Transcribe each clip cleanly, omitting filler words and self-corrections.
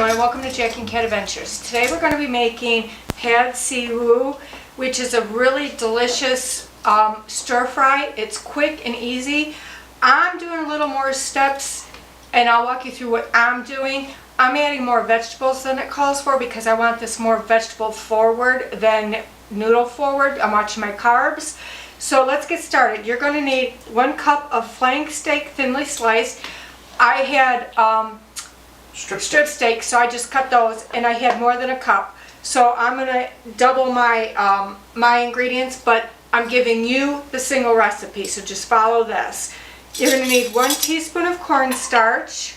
everyone and welcome to Jack and Cat Adventures. Today we're going to be making pad see ew, which is a really delicious stir fry. It's quick and easy. I'm doing a little more steps and I'll walk you through what I'm doing. I'm adding more vegetables than it calls for because I want this more vegetable forward than noodle forward. I'm watching my carbs. So let's get started. You're going to need 1 cup of flank steak thinly sliced. I had strip steak, so I just cut those, and I had more than a cup. So I'm going to double my my ingredients, but I'm giving you the single recipe, so just follow this. You're going to need 1 teaspoon of cornstarch,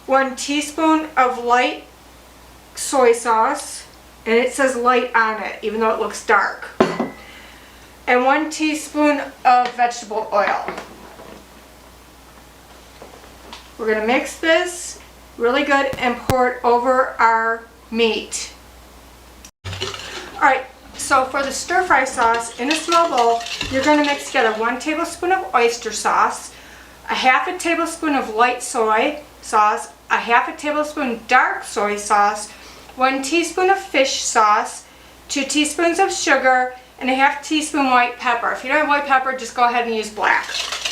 1 teaspoon of light soy sauce, and it says light on it, even though it looks dark. And 1 teaspoon of vegetable oil. We're going to mix this really good and pour it over our meat. Alright, so for the stir fry sauce, in a small bowl, you're going to mix together 1 tablespoon of oyster sauce, a 1/2 tablespoon of light soy sauce, a 1/2 tablespoon dark soy sauce, 1 teaspoon of fish sauce, 2 teaspoons of sugar, and a 1/2 teaspoon white pepper. If you don't have white pepper, just go ahead and use black.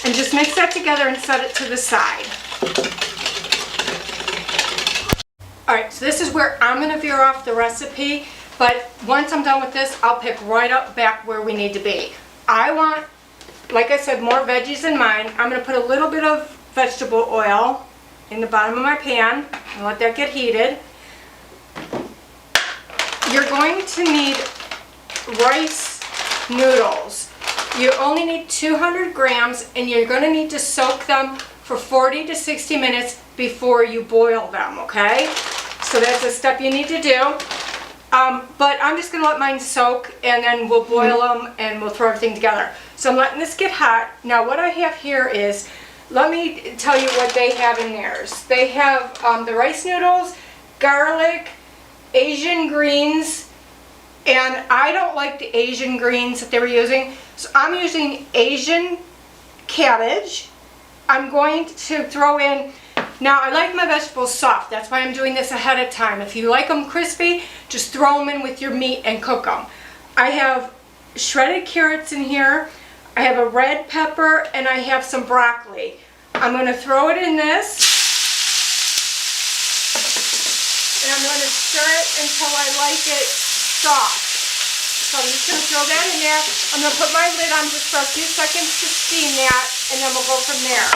And just mix that together and set it to the side. Alright, so this is where I'm going to veer off the recipe, but once I'm done with this, I'll pick right up back where we need to be. I want, like I said, more veggies in mine. I'm going to put a little bit of vegetable oil in the bottom of my pan and let that get heated. You're going to need rice noodles. You only need 200 grams and you're going to need to soak them for 40 to 60 minutes before you boil them, okay? So that's a step you need to do. But I'm just going to let mine soak and then we'll boil them and we'll throw everything together. So I'm letting this get hot. Now what I have here is, let me tell you what they have in theirs. They have the rice noodles, garlic, Asian greens, and I don't like the Asian greens that they were using, so I'm using Asian cabbage. I'm going to throw in, now I like my vegetables soft, that's why I'm doing this ahead of time. If you like them crispy, just throw them in with your meat and cook them. I have shredded carrots in here, I have a red pepper, and I have some broccoli. I'm going to throw it in this, and I'm going to stir it until I like it soft. So I'm just going to throw that in there. I'm going to put my lid on just for a few seconds to steam that, and then we'll go from there.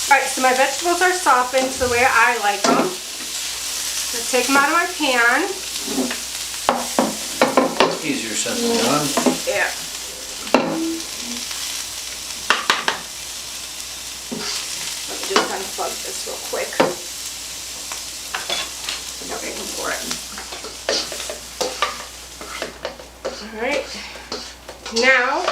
Alright, so my vegetables are softened the way I like them. Let's take them out of my pan. Easier said than done. Yeah. Let me just unplug this real quick. No, I can pour it. Alright, now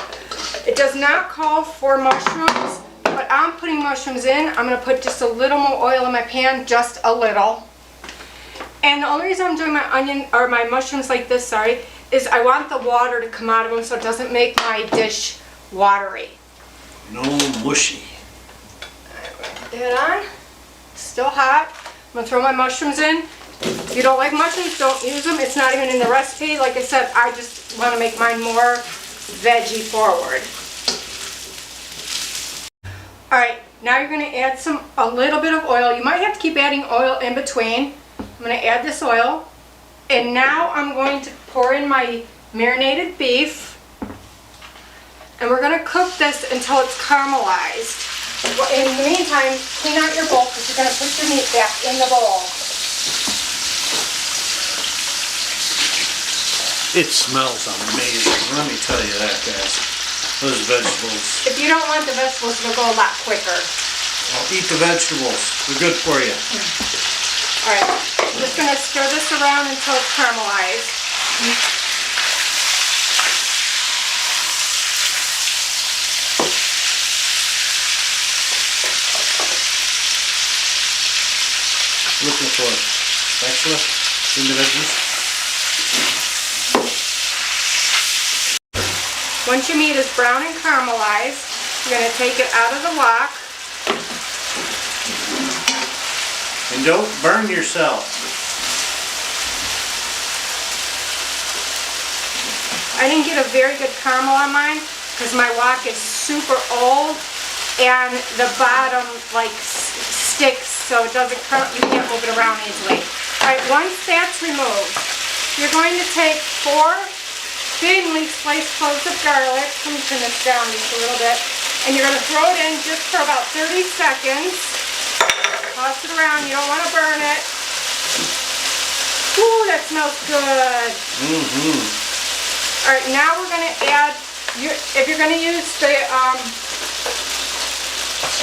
it does not call for mushrooms, but I'm putting mushrooms in. I'm going to put just a little more oil in my pan, just a little. And the only reason I'm doing my onion or my mushrooms like this, is I want the water to come out of them so it doesn't make my dish watery. No mushy. Put that on. Still hot. I'm going to throw my mushrooms in. If you don't like mushrooms, don't use them. It's not even in the recipe. Like I said, I just want to make mine more veggie forward. Alright, now you're going to add a little bit of oil. You might have to keep adding oil in between. I'm going to add this oil. And now I'm going to pour in my marinated beef. And we're going to cook this until it's caramelized. In the meantime, clean out your bowl because you're going to put your meat back in the bowl. It smells amazing, let me tell you that, guys. Those vegetables. If you don't want the vegetables, it'll go a lot quicker. I'll eat the vegetables. They're good for you. Alright, I'm just going to stir this around until it's caramelized. Looking for a spatula in the veggies. Once your meat is brown and caramelized, You're going to take it out of the wok. And don't burn yourself. I didn't get a very good caramel on mine because my wok is super old and the bottom like sticks, so it doesn't, you can't move it around easily. Alright, once that's removed, you're going to take 4 thinly sliced cloves of garlic. I'm going to turn this down just a little bit. And you're going to throw it in just for about 30 seconds. Toss it around, you don't want to burn it. Ooh, that smells good. Alright, now we're going to add, if you're going to use the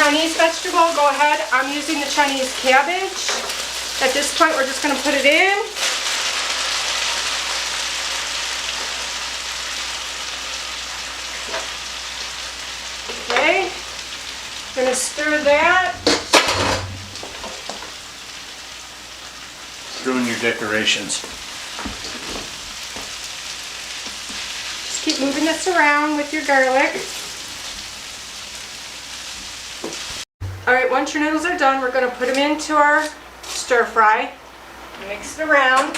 Chinese vegetable, go ahead. I'm using the Chinese cabbage. At this point, we're just going to put it in. Okay, going to stir that. Throw in your decorations. Just keep moving this around with your garlic. Alright, once your noodles are done, we're going to put them into our stir fry. Mix it around.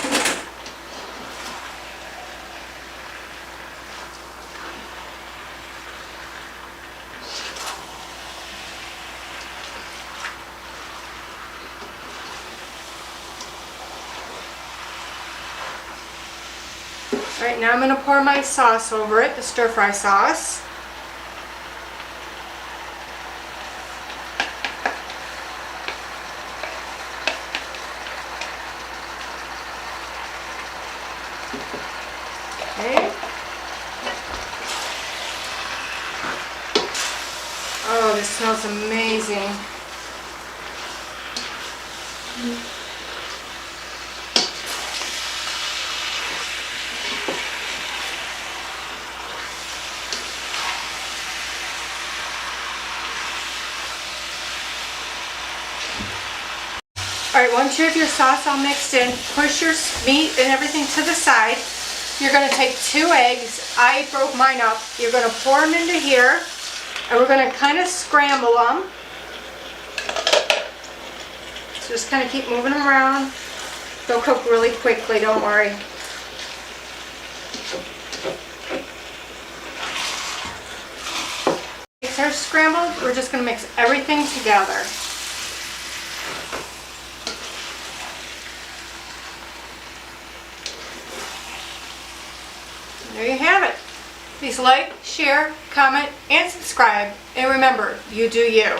Alright, now I'm going to pour my sauce over it, the stir fry sauce. Okay. Oh, this smells amazing. Alright, once you have your sauce all mixed in, push your meat and everything to the side. You're going to take 2 eggs. I broke mine up. You're going to pour them into here, and we're going to kind of scramble them. So just kind of keep moving them around. They'll cook really quickly, don't worry. Eggs are scrambled. We're just going to mix everything together. There you have it. Please like, share, comment, and subscribe. And remember, you do you.